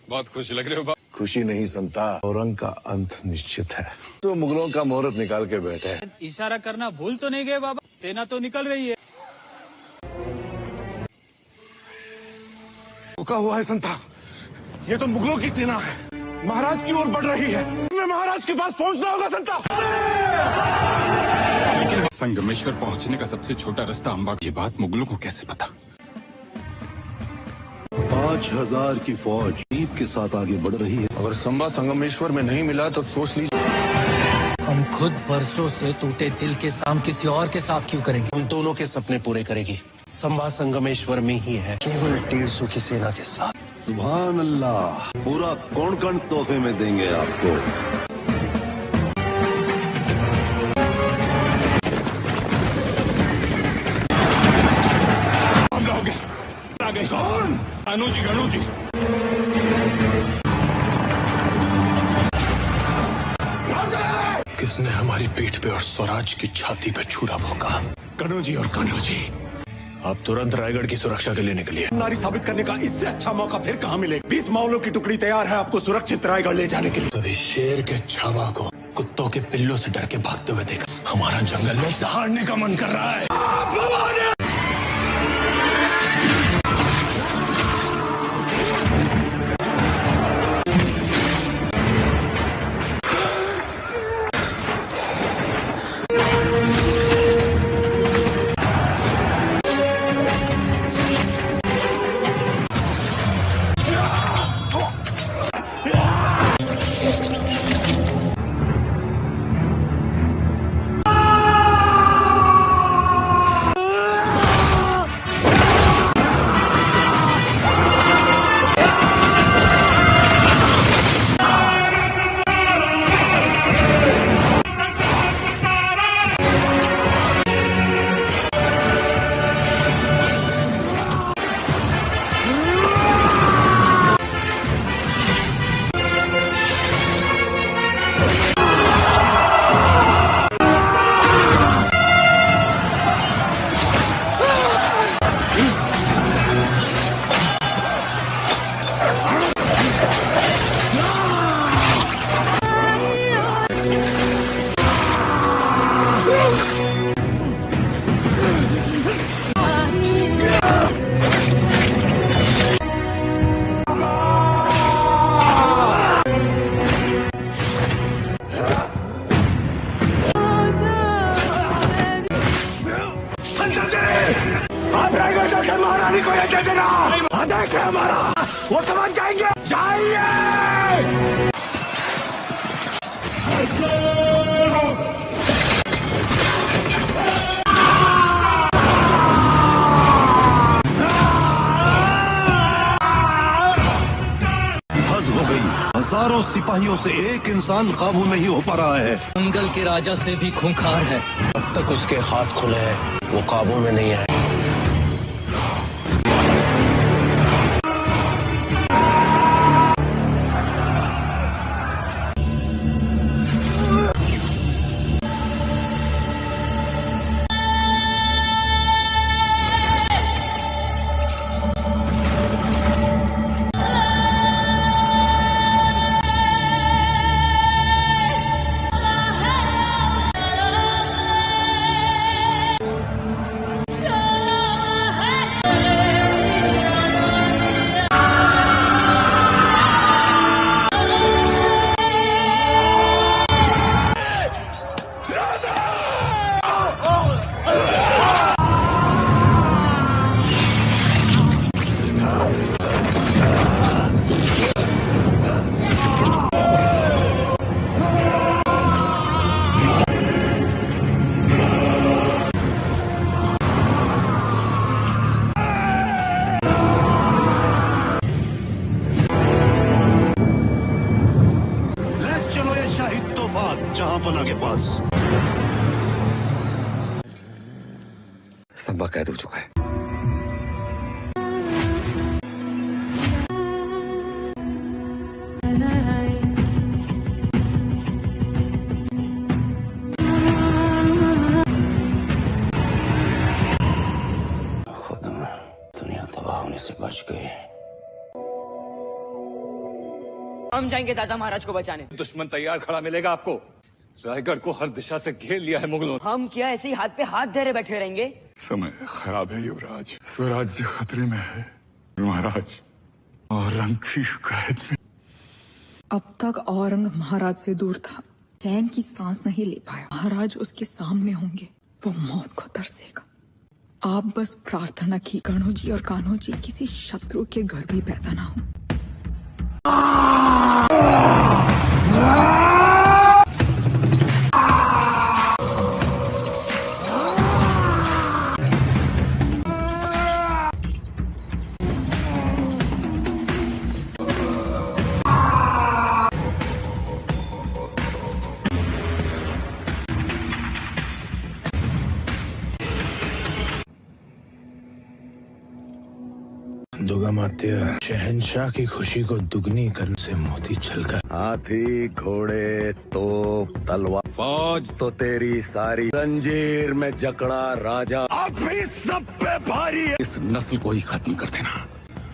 बहुत खुश लग रहे हो बाबा। खुशी नहीं संता, औरंग का अंत निश्चित है। तो मुगलों का मुहूर्त निकाल के बैठे हैं। इशारा करना भूल तो नहीं गए बाबा? सेना तो निकल रही है। रुका हुआ है संता, ये तो मुगलों की सेना है, महाराज की ओर बढ़ रही है। मैं महाराज के पास पहुंचना होगा संता। लेकिन संगमेश्वर पहुंचने का सबसे छोटा रास्ता अंबा। ये बात मुगलों को कैसे पता? 5000 की फौज ईद के साथ आगे बढ़ रही है। अगर संबा संगमेश्वर में नहीं मिला तो सोच लीजिए। हम खुद बरसों से टूटे दिल के साम किसी और के साथ क्यों करेंगे? हम दोनों के सपने पूरे करेगी। संबा संगमेश्वर में ही है, केवल 150 की सेना के साथ। सुभान अल्लाह, पूरा कोणकण तोहफे में देंगे आपको। हम लोग आ गए। कौन? अनु जी, अनु जी। किसने हमारी पीठ पे और स्वराज की छाती पे छुरा भोंका? कन्हू जी और कन्हू जी, आप तुरंत रायगढ़ की सुरक्षा के लिए निकलिए। नारी साबित करने का इससे अच्छा मौका फिर कहाँ मिलेगा? 20 मावलों की टुकड़ी तैयार है आपको सुरक्षित रायगढ़ ले जाने के लिए। कभी शेर के छावा को कुत्तों के पिल्लों से डर के भागते हुए देखा। हमारा जंगल में दहाड़ने का मन कर रहा है। महारानी को ये दे देना। आदेश है हमारा, वो समझ जाएंगे। जाइए। हद हो गई। हजारों सिपाहियों से एक इंसान काबू नहीं हो पा रहा है। जंगल के राजा से भी खूंखार है। अब तक उसके हाथ खुले हैं, वो काबू में नहीं है। जहांपना के पास संबा कैद हो चुका है। खुदा दुनिया तबाह होने से बच गई। हम जाएंगे दादा महाराज को बचाने। दुश्मन तैयार खड़ा मिलेगा आपको। रायगढ़ को हर दिशा से घेर लिया है मुगलों। हम क्या ऐसे ही हाथ पे हाथ धरे बैठे रहेंगे? समय खराब है युवराज, स्वराज्य खतरे में है महाराज। औरंग की कैद में। अब तक औरंग महाराज से दूर था, चैन की सांस नहीं ले पाया। महाराज उसके सामने होंगे, वो मौत को तरसेगा। आप बस प्रार्थना की कणो जी और कान्हो जी किसी शत्रु के घर भी पैदा ना हो। दुर्गामात्य शहंशाह की खुशी को दुगनी करने से मोती छलका। हाथी, घोड़े, तोप, तलवार, फौज तो तेरी सारी, जंजीर में जकड़ा राजा अब भी सब पे भारी है। इस नस्ल को ही खत्म कर देना।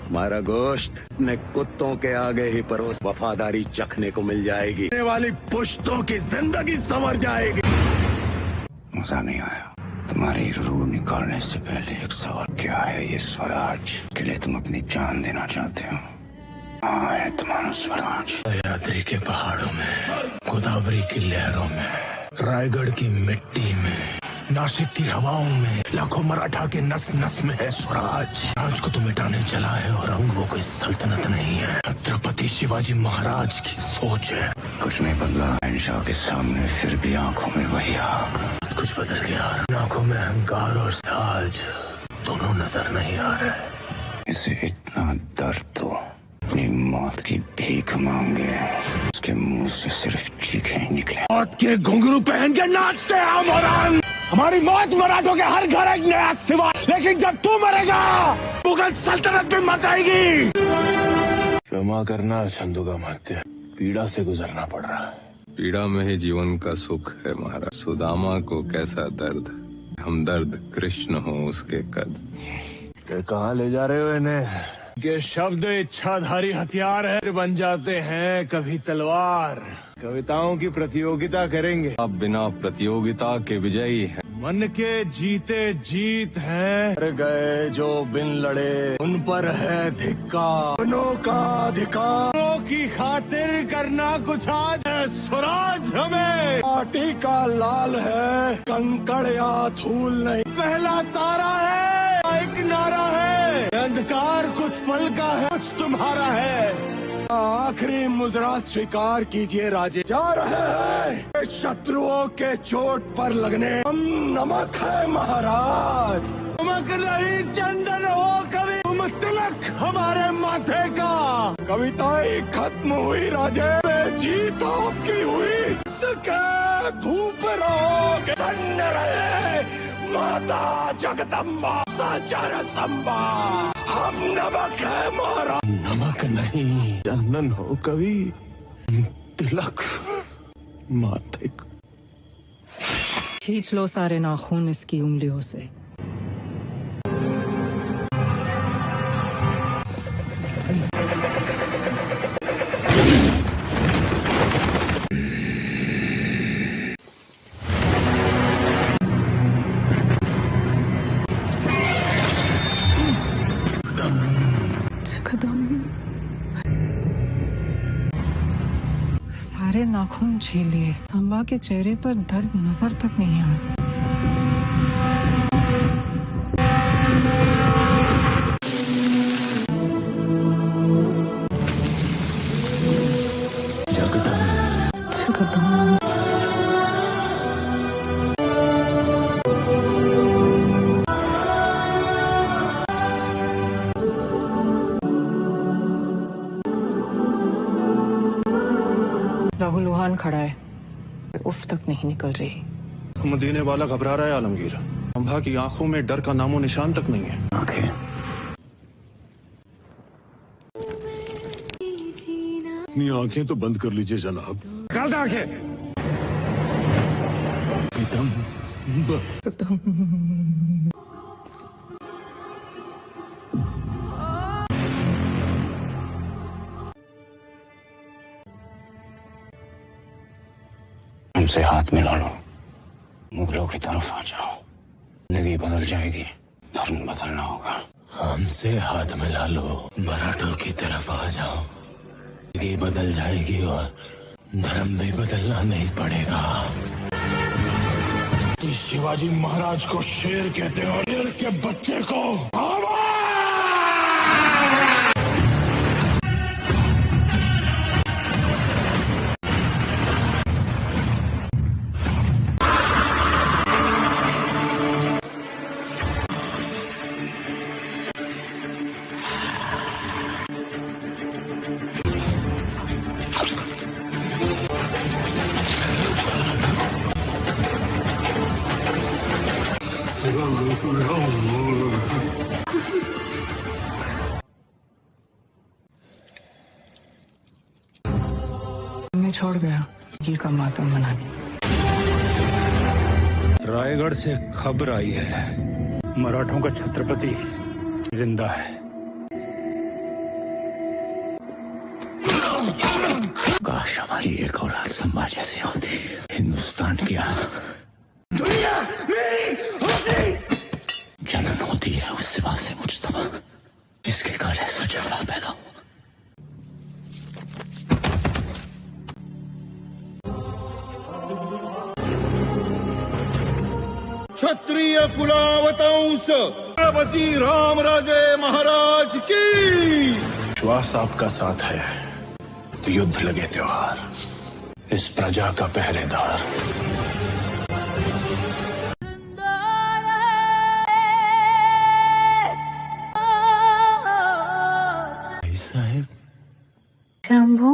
हमारा गोश्त में कुत्तों के आगे ही परोस वफादारी चखने को मिल जाएगी। आने वाली पुश्तों की जिंदगी संवर जाएगी। मजा नहीं आया। तुम्हारी रूह निकालने से पहले एक सवाल, क्या है ये स्वराज? के लिए तुम अपनी जान देना चाहते हो? हाँ है तुम्हारा स्वराज। यात्री के पहाड़ों में, गोदावरी की लहरों में, रायगढ़ की मिट्टी में, नासिक की हवाओं में, लाखों मराठा के नस नस में है स्वराज। राज को तो मिटाने चला है औरंग, वो कोई सल्तनत नहीं है, छत्रपति शिवाजी महाराज की सोच है। कुछ नहीं बदला शहंशाह के सामने, फिर भी आंखों में वही आग। कुछ बदल गया, आंखों में अहंकार और साज दोनों नजर नहीं आ रहे। इसे इतना दर्द तो अपनी मौत की भीख मांगे, उसके मुंह से सिर्फ चीखें निकले। मौत के घुंघरू पहन के नाचते हैं हम औरंग। हमारी मौत मराठों के हर घर एक नया सिवा, लेकिन जब तू मरेगा मुगल सल्तनत भी मच जाएगी। क्षमा करना दुर्गामात्य, पीड़ा से गुजरना पड़ रहा है। पीड़ा में ही जीवन का सुख है महाराज। सुदामा को कैसा दर्द, हमदर्द कृष्ण हो उसके कद। कहाँ ले जा रहे हो इन्हें? ये शब्द इच्छाधारी हथियार है, बन जाते हैं कभी तलवार। कविताओं की प्रतियोगिता करेंगे। आप बिना प्रतियोगिता के विजयी हैं। मन के जीते जीत हैं, मर गए जो बिन लड़े उन पर है धिक्कार। उनों का अधिकार की खातिर करना कुछ आज है स्वराज हमें। पार्टी का लाल है, कंकड़ या धूल नहीं। पहला तारा है, एक नारा है, अंधकार कुछ पल का है, कुछ तुम्हारा है। आखिरी मुद्रा स्वीकार कीजिए राजे, जा रहे हैं शत्रुओं के चोट पर लगने। हम नमक है महाराज, नमक नहीं चंदन हो कभी, तुम तिलक हमारे माथे का। कविताएं खत्म हुई राजे, जीत आपकी हुई। सके धूप रोग धन्य रहे माता जगदम्बा साचर संबा। हम नमक है महाराज, नमक नहीं चंदन हो कवि, तिलक माथे। खींच लो सारे नाखून इसकी उंगलियों से। सारे नाखून झेलिए, अम्बा के चेहरे पर दर्द नजर तक नहीं आया। लहूलुहान खड़ा है, उफ तक नहीं निकल रही। मदीने वाला घबरा रहा है आलमगीर। अम्बा की आंखों में डर का नामो निशान तक नहीं है। अपनी आंखें तो बंद कर लीजिए जनाब। कर आंखें। हमसे हाथ मिला लो, मुगलों की तरफ आ जाओ। जिंदगी बदल जाएगी, धर्म बदलना होगा। हमसे हाथ मिला लो, मराठों की तरफ आ जाओ। जिंदगी बदल जाएगी और धर्म भी बदलना नहीं पड़ेगा। शिवाजी महाराज को शेर कहते हैं और शेर के बच्चे को मैं छोड़ गया जी का मातम मनाने। रायगढ़ से खबर आई है, मराठों का छत्रपति जिंदा है। काश हमारी एक औलाद संभा जैसी होती। हिंदुस्तान क्या दुनिया मेरी होती। जलन होती है उस सिवा से मुझतबा, इसके कारण ऐसा झगड़ा पैदा हो। क्षत्रिय कुलावतंस छत्रपति रामराजे महाराज की। विश्वास आपका साथ है तो युद्ध लगे त्योहार, इस प्रजा का पहरेदार। शंभू